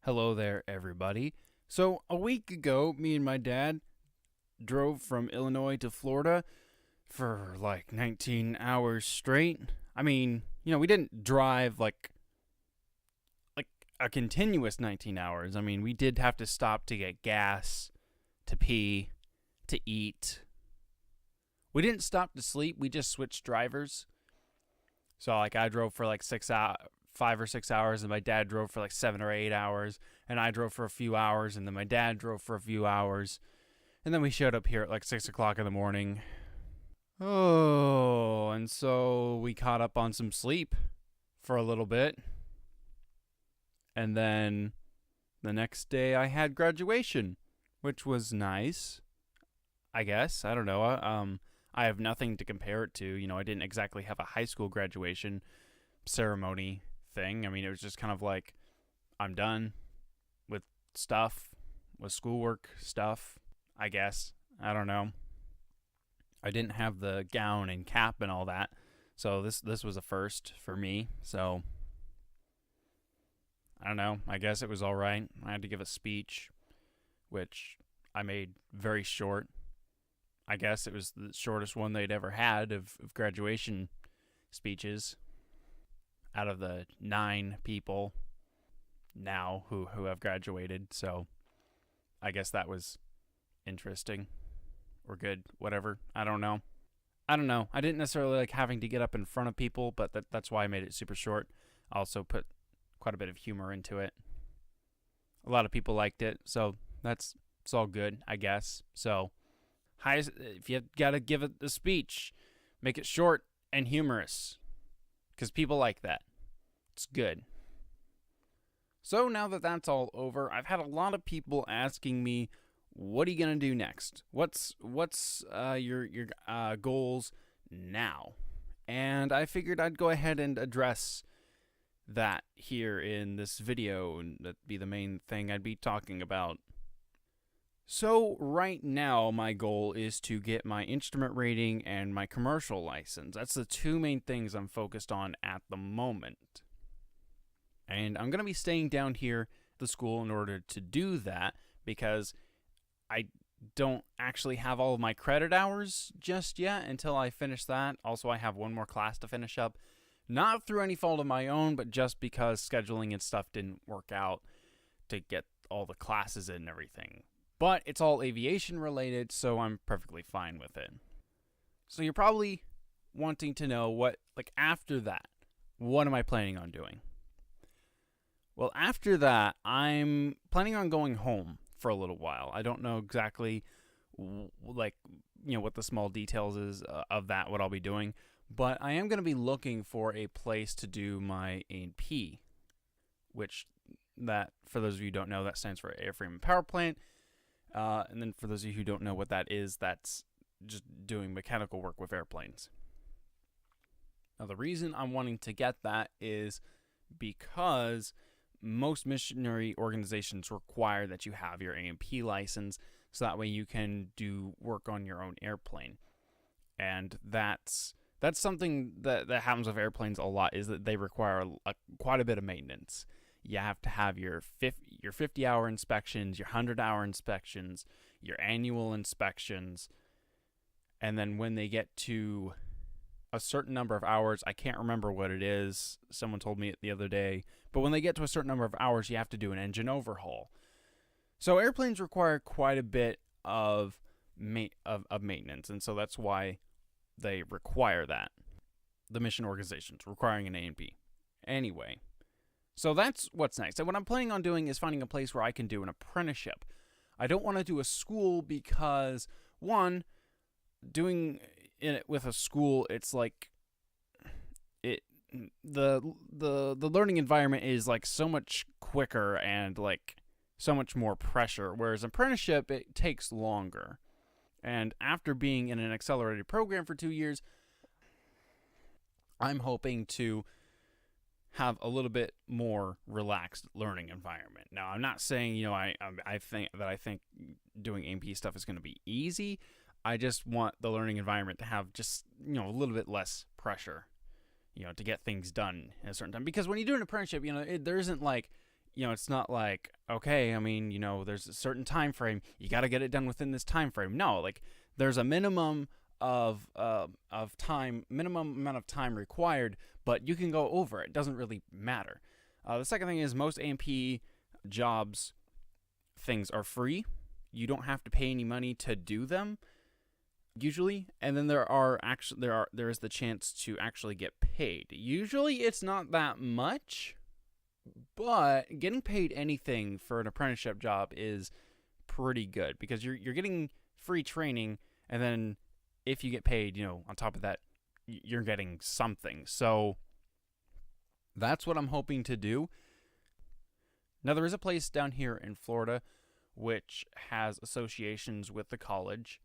Hello there, everybody. So, a week ago, me and my dad drove from Illinois to Florida for like 19 hours straight. I mean, we didn't drive like a continuous 19 hours. I mean, we did have to stop to get gas, to pee, to eat. We didn't stop to sleep. We just switched drivers. So, like, I drove for like 5 or 6 hours, and my dad drove for like 7 or 8 hours, and I drove for a few hours, and then my dad drove for a few hours, and then we showed up here at like 6 o'clock in the morning. Oh, and so we caught up on some sleep for a little bit, and then the next day I had graduation, which was nice, I guess. I don't know. I have nothing to compare it to. I didn't exactly have a high school graduation ceremony thing. I mean, it was just kind of like, I'm done with stuff, with schoolwork stuff, I guess. I don't know. I didn't have the gown and cap and all that, so this was a first for me. So I don't know. I guess it was all right. I had to give a speech, which I made very short. I guess it was the shortest one they'd ever had of graduation speeches out of the 9 people now who have graduated. So I guess that was interesting or good, whatever. I don't know. I didn't necessarily like having to get up in front of people, but that's why I made it super short. I also put quite a bit of humor into it. A lot of people liked it, so it's all good, I guess. So, if you got to give it a speech, make it short and humorous, because people like that. It's good. So now that that's all over, I've had a lot of people asking me, what are you gonna do next? What's your goals now? And I figured I'd go ahead and address that here in this video, and that'd be the main thing I'd be talking about. So right now, my goal is to get my instrument rating and my commercial license. That's the 2 main things I'm focused on at the moment. And I'm going to be staying down here at the school in order to do that, because I don't actually have all of my credit hours just yet until I finish that. Also, I have one more class to finish up. Not through any fault of my own, but just because scheduling and stuff didn't work out to get all the classes in and everything. But it's all aviation related, so I'm perfectly fine with it. So you're probably wanting to know after that, what am I planning on doing? Well, after that, I'm planning on going home for a little while. I don't know exactly what the small details is of that, what I'll be doing, but I am going to be looking for a place to do my A&P, which that, for those of you who don't know, that stands for Airframe and Power Plant. And then for those of you who don't know what that is, that's just doing mechanical work with airplanes. Now, the reason I'm wanting to get that is because most missionary organizations require that you have your A&P license, so that way you can do work on your own airplane. And that's something that happens with airplanes a lot, is that they require quite a bit of maintenance. You have to have your 50-hour inspections, your 100-hour inspections, your annual inspections, and then when they get to a certain number of hours, I can't remember what it is, someone told me it the other day, but when they get to a certain number of hours, you have to do an engine overhaul. So airplanes require quite a bit of maintenance, and so that's why they require that. The mission organizations requiring an A&P. Anyway, so that's what's next. And what I'm planning on doing is finding a place where I can do an apprenticeship. I don't want to do a school because, one, doing it with a school, it's like the learning environment is like so much quicker and like so much more pressure, whereas apprenticeship, it takes longer. And after being in an accelerated program for 2 years, I'm hoping to have a little bit more relaxed learning environment. Now, I'm not saying, I think doing A&P stuff is going to be easy. I just want the learning environment to have just, a little bit less pressure, to get things done in a certain time. Because when you do an apprenticeship, there isn't like it's not like, okay, I mean, there's a certain time frame. You got to get it done within this time frame. No, like there's a minimum of time, minimum amount of time required, but you can go over it. It doesn't really matter. The second thing is most A&P jobs things are free. You don't have to pay any money to do them usually, and then there is the chance to actually get paid. Usually it's not that much, but getting paid anything for an apprenticeship job is pretty good because you're getting free training, and then if you get paid, on top of that, you're getting something. So that's what I'm hoping to do. Now, there is a place down here in Florida which has associations with the college,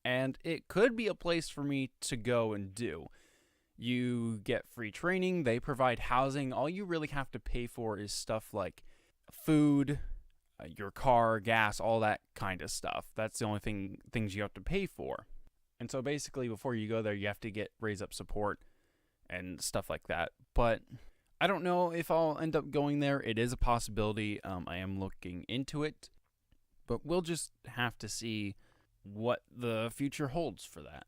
and it could be a place for me to go and do. You get free training, they provide housing. All you really have to pay for is stuff like food, your car, gas, all that kind of stuff. That's the only things you have to pay for. And so basically before you go there, you have to raise up support and stuff like that. But I don't know if I'll end up going there. It is a possibility. I am looking into it, but we'll just have to see what the future holds for that.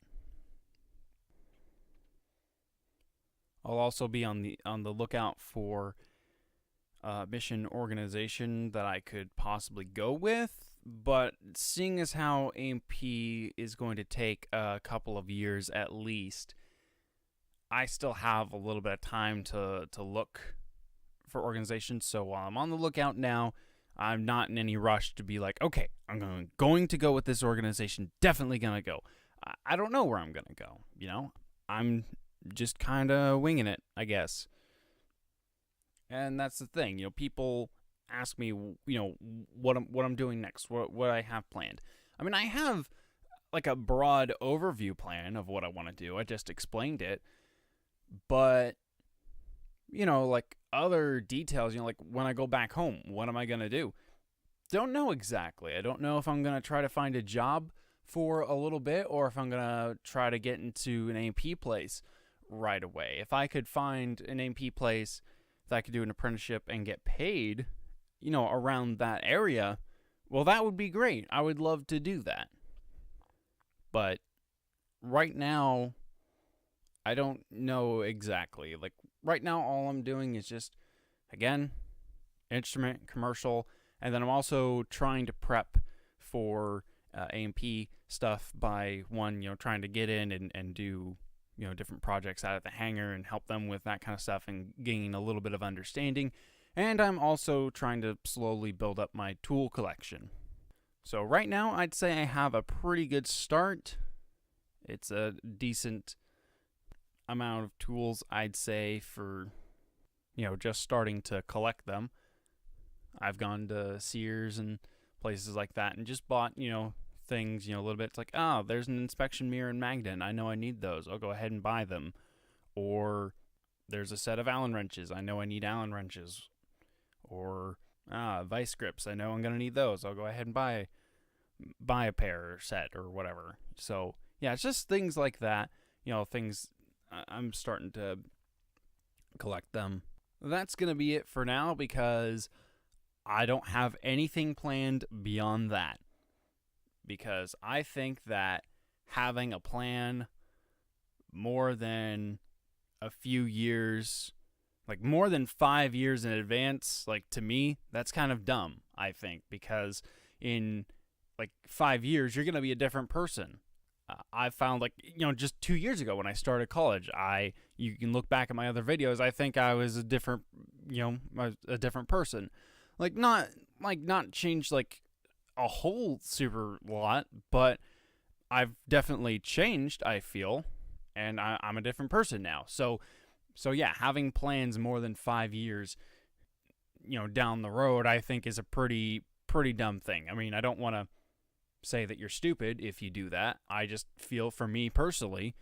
I'll also be on the lookout for a mission organization that I could possibly go with, but seeing as how A&P is going to take a couple of years at least, I still have a little bit of time to look for organizations. So while I'm on the lookout now, I'm not in any rush to be like, okay, I'm going to go with this organization, definitely going to go. I don't know where I'm going to go, I'm just kind of winging it, I guess. And that's the thing, people ask me, what I'm doing next, what I have planned. I mean, I have like a broad overview plan of what I want to do. I just explained it. But, like other details, like when I go back home, what am I going to do? Don't know exactly. I don't know if I'm going to try to find a job for a little bit or if I'm going to try to get into an A&P place right away. If I could find an A&P place that I could do an apprenticeship and get paid, around that area, well, that would be great. I would love to do that. But right now, I don't know exactly. Like right now, all I'm doing is just, again, instrument, commercial, and then I'm also trying to prep for A&P stuff by trying to get in and do, different projects out at the hangar and help them with that kind of stuff and gain a little bit of understanding. And I'm also trying to slowly build up my tool collection. So right now, I'd say I have a pretty good start. It's a decent amount of tools, I'd say, for, just starting to collect them. I've gone to Sears and places like that and just bought, things, a little bit. It's like, oh, there's an inspection mirror and magnet. I know I need those. I'll go ahead and buy them. Or there's a set of Allen wrenches. I know I need Allen wrenches. Or vice grips. I know I'm going to need those. I'll go ahead and buy a pair or set or whatever. So, yeah, it's just things like that. Things I'm starting to collect them. That's going to be it for now because I don't have anything planned beyond that. Because I think that having a plan more than a few years, like more than 5 years in advance, like to me, that's kind of dumb, I think. Because in like 5 years, you're going to be a different person. I found just 2 years ago when I started college, you can look back at my other videos, I think I was a different person. Not changed a whole super lot, but I've definitely changed, I feel, and I'm a different person now. So yeah, having plans more than 5 years, down the road, I think is a pretty dumb thing. I mean, I don't want to say that you're stupid if you do that. I just feel, for me personally,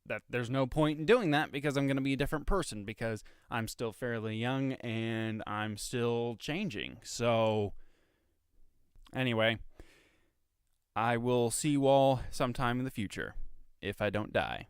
that there's no point in doing that because I'm going to be a different person because I'm still fairly young and I'm still changing. So anyway, I will see you all sometime in the future if I don't die.